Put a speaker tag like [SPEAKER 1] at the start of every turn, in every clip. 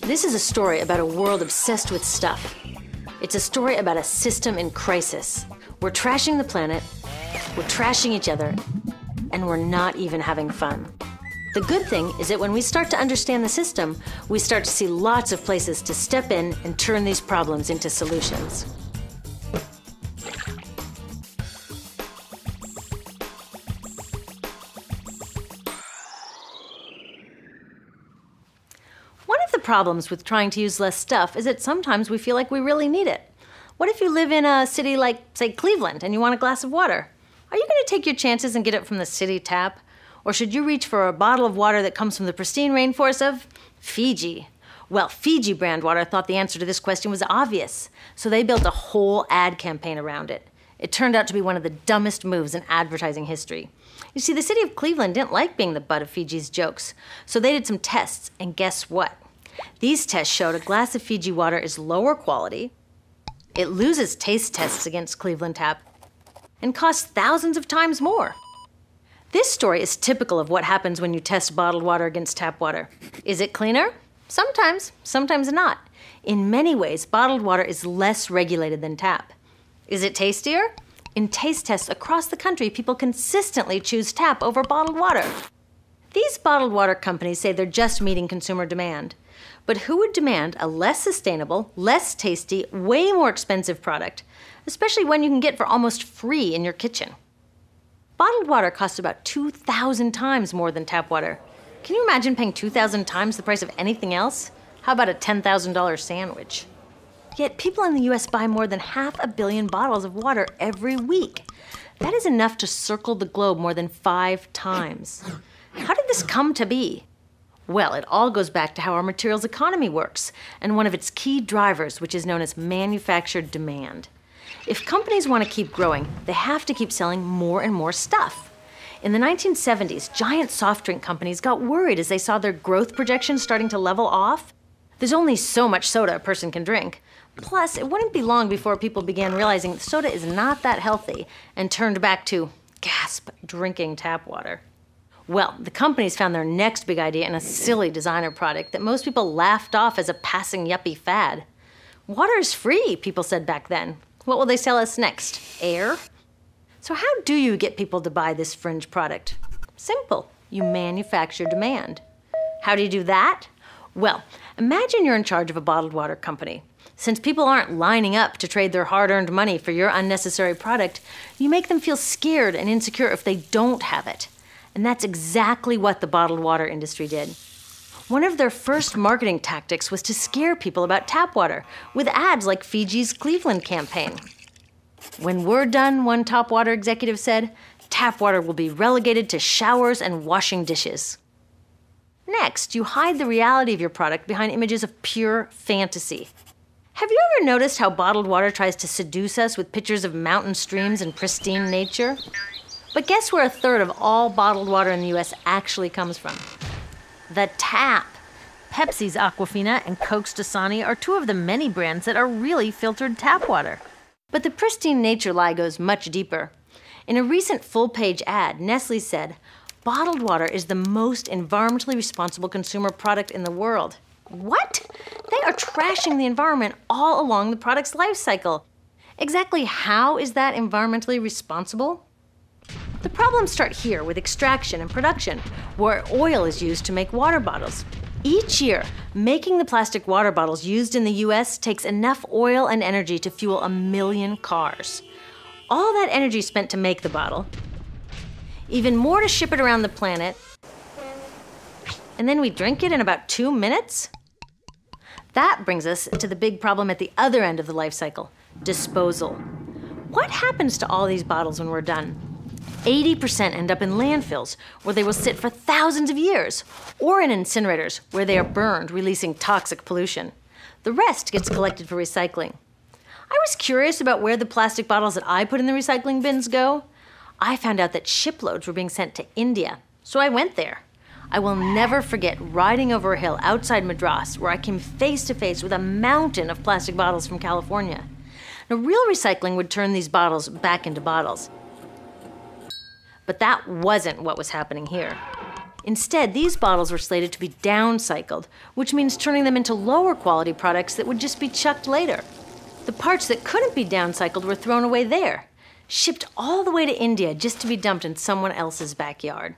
[SPEAKER 1] This is a story about a world obsessed with stuff. It's a story about a system in crisis. We're trashing the planet, we're trashing each other, and we're not even having fun. The good thing is that when we start to understand the system, we start to see lots of places to step in and turn these problems into solutions. One of the problems with trying to use less stuff is that sometimes we feel like we really need it. What if you live in a city like, say, Cleveland, and you want a glass of water? Are you going to take your chances and get it from the city tap? Or should you reach for a bottle of water that comes from the pristine rainforest of Fiji? Well, Fiji brand water thought the answer to this question was obvious, so they built a whole ad campaign around it. It turned out to be one of the dumbest moves in advertising history. You see, the city of Cleveland didn't like being the butt of Fiji's jokes, so they did some tests, and guess what? These tests showed a glass of Fiji water is lower quality, it loses taste tests against Cleveland Tap, and costs thousands of times more. This story is typical of what happens when you test bottled water against tap water. Is it cleaner? Sometimes, sometimes not. In many ways, bottled water is less regulated than tap. Is it tastier? In taste tests across the country, people consistently choose tap over bottled water. These bottled water companies say they're just meeting consumer demand. But who would demand a less sustainable, less tasty, way more expensive product, especially when you can get for almost free in your kitchen? Bottled water costs about 2,000 times more than tap water. Can you imagine paying 2,000 times the price of anything else? How about a $10,000 sandwich? Yet people in the US buy more than 500 million bottles of water every week. That is enough to circle the globe more than 5 times. How did this come to be? Well, it all goes back to how our materials economy works, and one of its key drivers, which is known as manufactured demand. If companies want to keep growing, they have to keep selling more and more stuff. In the 1970s, giant soft drink companies got worried as they saw their growth projections starting to level off. There's only so much soda a person can drink. Plus, it wouldn't be long before people began realizing that soda is not that healthy and turned back to, gasp, drinking tap water. Well, the companies found their next big idea in a silly designer product that most people laughed off as a passing yuppie fad. Water is free, people said back then. What will they sell us next? Air? So how do you get people to buy this fringe product? Simple. You manufacture demand. How do you do that? Well, imagine you're in charge of a bottled water company. Since people aren't lining up to trade their hard-earned money for your unnecessary product, you make them feel scared and insecure if they don't have it. And that's exactly what the bottled water industry did. One of their first marketing tactics was to scare people about tap water with ads like Fiji's Cleveland campaign. When we're done, one top water executive said, tap water will be relegated to showers and washing dishes. Next, you hide the reality of your product behind images of pure fantasy. Have you ever noticed how bottled water tries to seduce us with pictures of mountain streams and pristine nature? But guess where 1/3 of all bottled water in the US actually comes from? The tap. Pepsi's Aquafina and Coke's Dasani are 2 of the many brands that are really filtered tap water. But the pristine nature lie goes much deeper. In a recent full-page ad, Nestle said, bottled water is the most environmentally responsible consumer product in the world. What? They are trashing the environment all along the product's life cycle. Exactly how is that environmentally responsible? The problems start here with extraction and production, where oil is used to make water bottles. Each year, making the plastic water bottles used in the US takes enough oil and energy to fuel 1 million cars. All that energy spent to make the bottle, even more to ship it around the planet, and then we drink it in about 2 minutes? That brings us to the big problem at the other end of the life cycle, disposal. What happens to all these bottles when we're done? 80% end up in landfills, where they will sit for thousands of years, or in incinerators, where they are burned, releasing toxic pollution. The rest gets collected for recycling. I was curious about where the plastic bottles that I put in the recycling bins go. I found out that shiploads were being sent to India, so I went there. I will never forget riding over a hill outside Madras, where I came face to face with a mountain of plastic bottles from California. Now, real recycling would turn these bottles back into bottles. But that wasn't what was happening here. Instead, these bottles were slated to be downcycled, which means turning them into lower quality products that would just be chucked later. The parts that couldn't be downcycled were thrown away there, shipped all the way to India just to be dumped in someone else's backyard.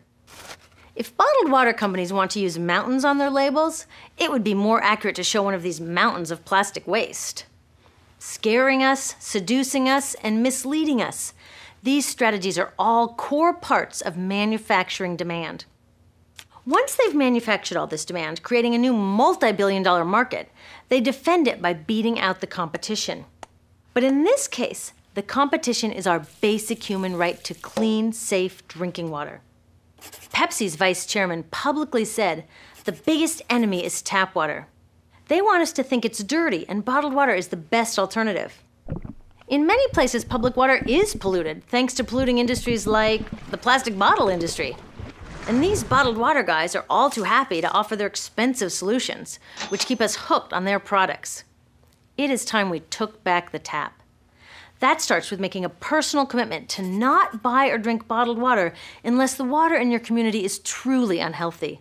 [SPEAKER 1] If bottled water companies want to use mountains on their labels, it would be more accurate to show one of these mountains of plastic waste. Scaring us, seducing us, and misleading us. These strategies are all core parts of manufacturing demand. Once they've manufactured all this demand, creating a new multi-billion-dollar market, they defend it by beating out the competition. But in this case, the competition is our basic human right to clean, safe drinking water. Pepsi's vice chairman publicly said, "The biggest enemy is tap water." They want us to think it's dirty and bottled water is the best alternative. In many places, public water is polluted, thanks to polluting industries like the plastic bottle industry. And these bottled water guys are all too happy to offer their expensive solutions, which keep us hooked on their products. It is time we took back the tap. That starts with making a personal commitment to not buy or drink bottled water unless the water in your community is truly unhealthy.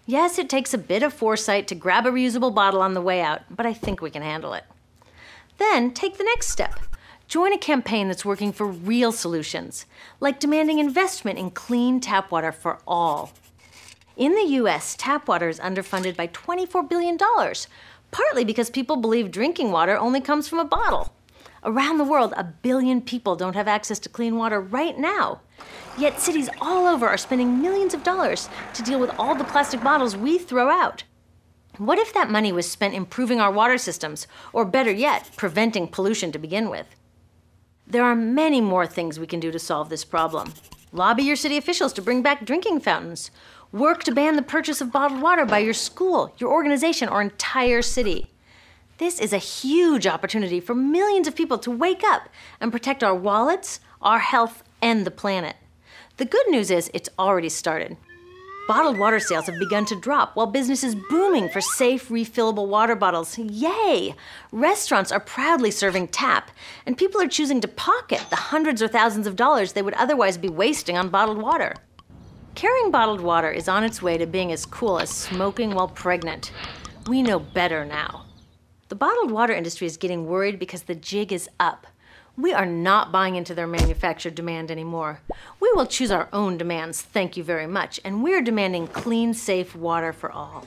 [SPEAKER 1] Yes, it takes a bit of foresight to grab a reusable bottle on the way out, but I think we can handle it. Then take the next step. Join a campaign that's working for real solutions, like demanding investment in clean tap water for all. In the US, tap water is underfunded by $24 billion, partly because people believe drinking water only comes from a bottle. Around the world, 1 billion people don't have access to clean water right now. Yet cities all over are spending millions of dollars to deal with all the plastic bottles we throw out. What if that money was spent improving our water systems, or better yet, preventing pollution to begin with? There are many more things we can do to solve this problem. Lobby your city officials to bring back drinking fountains. Work to ban the purchase of bottled water by your school, your organization, or entire city. This is a huge opportunity for millions of people to wake up and protect our wallets, our health, and the planet. The good news is it's already started. Bottled water sales have begun to drop while business is booming for safe, refillable water bottles. Yay! Restaurants are proudly serving tap, and people are choosing to pocket the hundreds or thousands of dollars they would otherwise be wasting on bottled water. Carrying bottled water is on its way to being as cool as smoking while pregnant. We know better now. The bottled water industry is getting worried because the jig is up. We are not buying into their manufactured demand anymore. We will choose our own demands, thank you very much, and we're demanding clean, safe water for all.